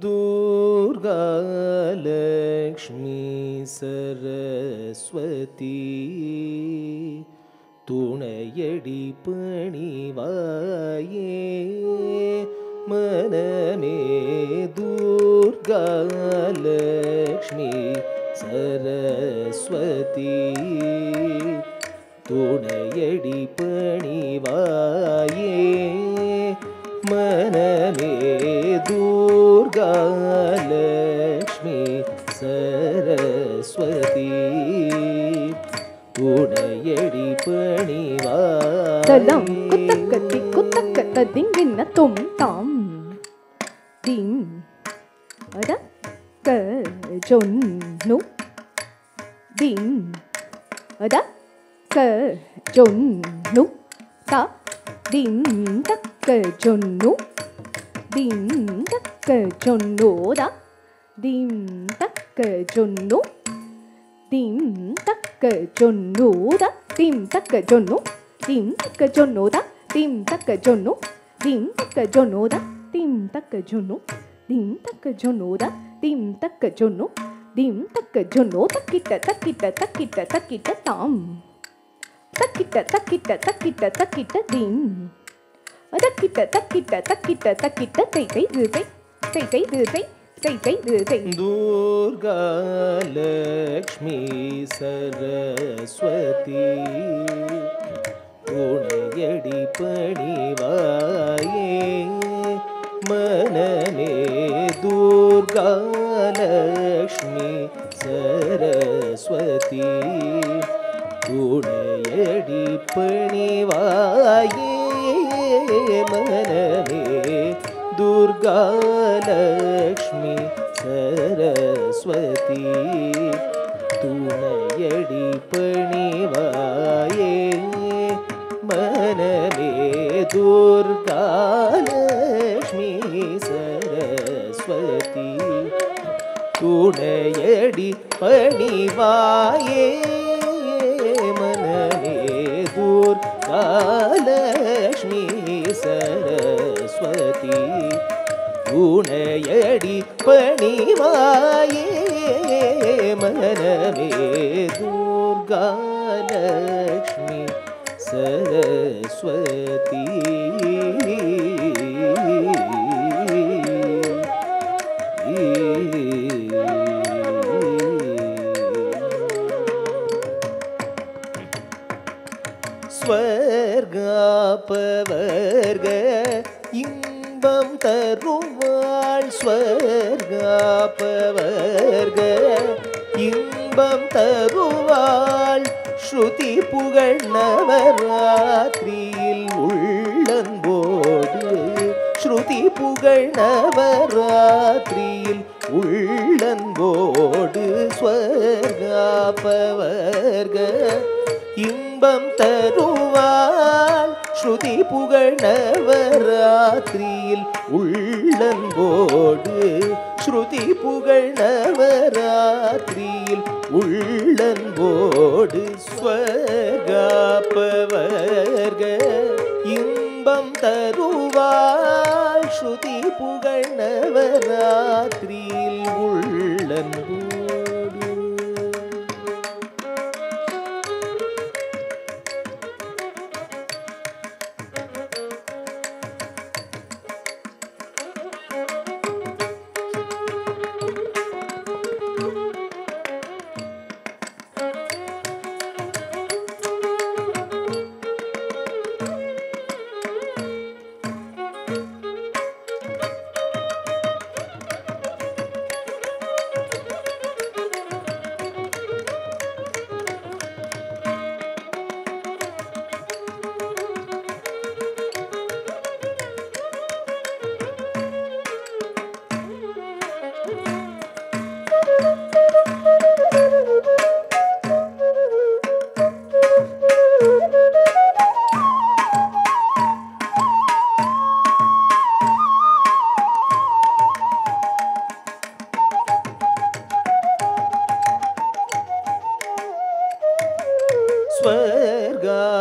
दुर्गा लक्ष्मी सरस्वती துணையடி பணிவாயே மனமே துர்கா லக்ஷ்மி சரஸ்வதி துணையடி பணிவாயே மனமே துர்கா லக்ஷ்மி சரஸ்வதி உடையடி பணிவாயே தலம் குத்தக்கத்தி குத்தக்கத்த திங்கின்ன தொம் தாம் தின் அட க ஜொன்னு தின் அட க ஜொன்னு த தின் தக்க ஜொன்னு தின் தக்க ஜொன்னு த தின் தக்க ஜொன்னு dim takka jonnu da dim takka jonnu dim takka jonnu da dim takka jonnu dim takka jonnu da dim takka jonnu dim takka jonnu da dim takka jonnu dim takka jonnu takita takita takita takita tam takita takita takita takita dim takita takita takita takita tai tai du tai tai tai du tai Durga Lakshmi Saraswati उणयडी पणिवाये मनमे दुर्गा लक्ष्मी सरस्वती उणयडी पणिवाये मनमे दुर्गा लक्ष्मी सरस्वती तुणयडी पणिवाये मनमे दुर्गा लक्ष्मी सरस्वती तुणयडी पणिवाये मनमे दुर्गा लक्ष्मी सरस्वती உணையடி பணிவாயே மனமே துர்கா லக்ஷ்மி சரஸ்வதி ஸ்வர்காபவர்க இன்பம் தருவாள் ஸ்வர்காபவர்க இன்பம் தருவாள் ஸ்ருதி புகழ் நவராத்திரியில் உள்ளன்போடு ஸ்ருதி புகழ் நவராத்திரியில் உள்ளன்போடு ஸ்வர்காபவர்க இன்பம் தருவாள் ஸ்ருதி புகழ் நவராத்திரியில் உள்ளன்போடு ஸ்ருதி புகழ் நவராத்திரியில் உள்ளன்போடு ஸ்வர்காபவர்க இன்பம் தருவாள் ஸ்ருதி புகழ் நவராத்திரியில் உள்ளன்போடு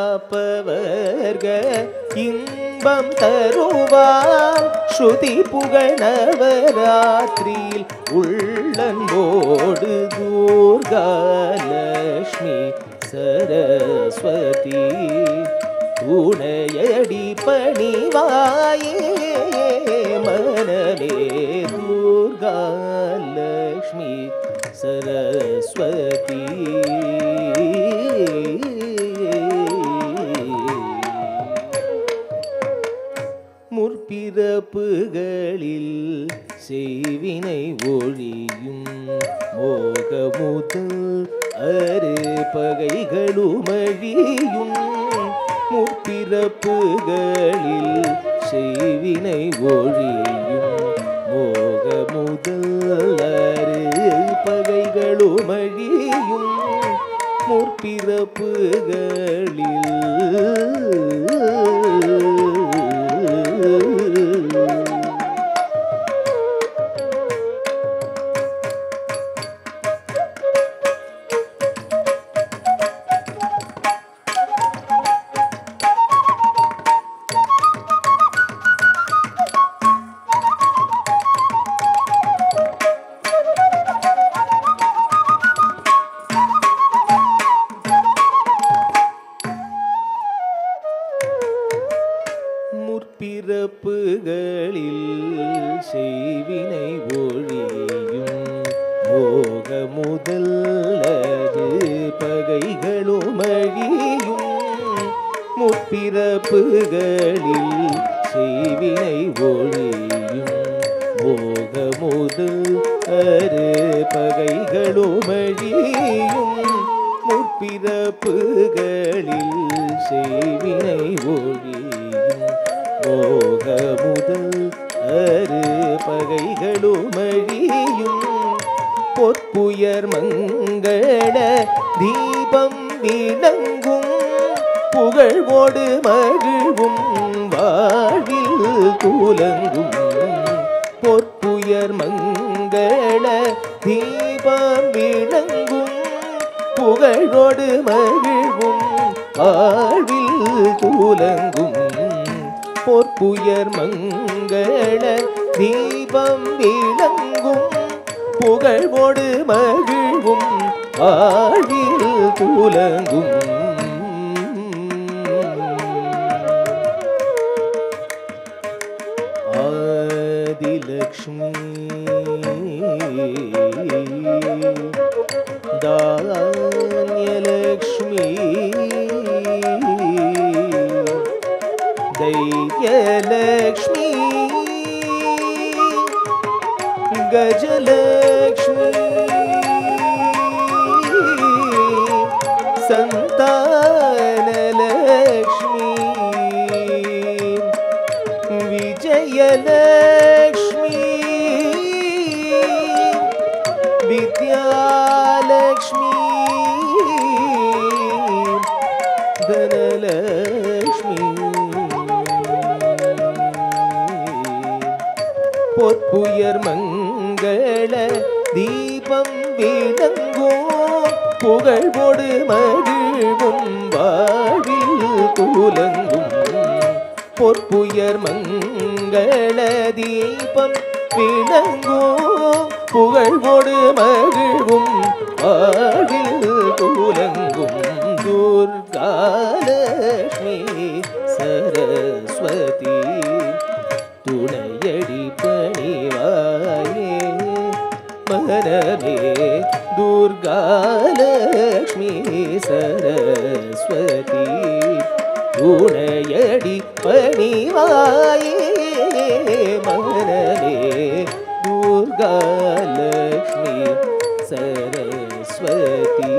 ஸ்வர்காபவர்க இன்பம் தருவாள் ஸ்ருதி புகழ் நவராத்திரியில் உள்ளன்போடு துர்காலக்ஷ்மி சரஸ்வதி துணையடி பணிவாயே மனமே துர்காலக்ஷ்மி சரஸ்வதி முற்பிறப்புகளில் செய்வினை ஒழியும் மோகமுதல் அரு பகைகளுமழியும் முற்பிறப்புகளில் செய்வினை ஒழியும் மோகமுதல் அரு பகைகளுமழியும் முற்பிறப்புகளில் செய்வினை ஒழியும் மோகமுதல் அது பகைகளுமழியும் முற்பிறப்புகளில் செய்வினை ஒழியும் மோகமுதல் அரு பகைகளுமழியும் முற்பிறப்புகளில் செய்வினை ஒழியும் மோகமுதல் அரு பகைகளுமழியும் பொற்புயர் மங்கள தீபம் விளங்கும் புகழ்வோடு மகிழ்வும் வாழ்வில் துலங்கும் பொற்புயர் மங்கள தீபம் விளங்கும் புகழோடு மகிழ்வும் வாழ்வில் துலங்கும் பொற்புயர் மங்கள தீபம் விளங்கும் புகழ்வோடு மகிழ்வும் வாழ்வில் துலங்கும் ஆதிலக்ஷ்மி தான்யலக்ஷ்மி தைரியலக்ஷ்மி கஜலக்ஷ்மி சந்தானலக்ஷ்மி விஜயலக்ஷ்மி வித்யாலக்ஷ்மி தனலக்ஷ்மி பொற்புயர் மங்கள தீபம் விளங்கும் புகழ்வோடு மகிழ்வும் வாழ்வில் துலங்கும் பொற்புயர் மங்கள தீபம் விளங்கும் புகழ்வோடு மகிழ்வும் வாழ்வில் துலங்கும் துர்காலக்ஷ்மி சரஸ்வதி துணையடி பணிவாயே மனமே துர்காலக்ஷ்மி சரஸ்வதி துணையடி பணிவாயே மனமே துர்காலக்ஷ்மி சரஸ்வதி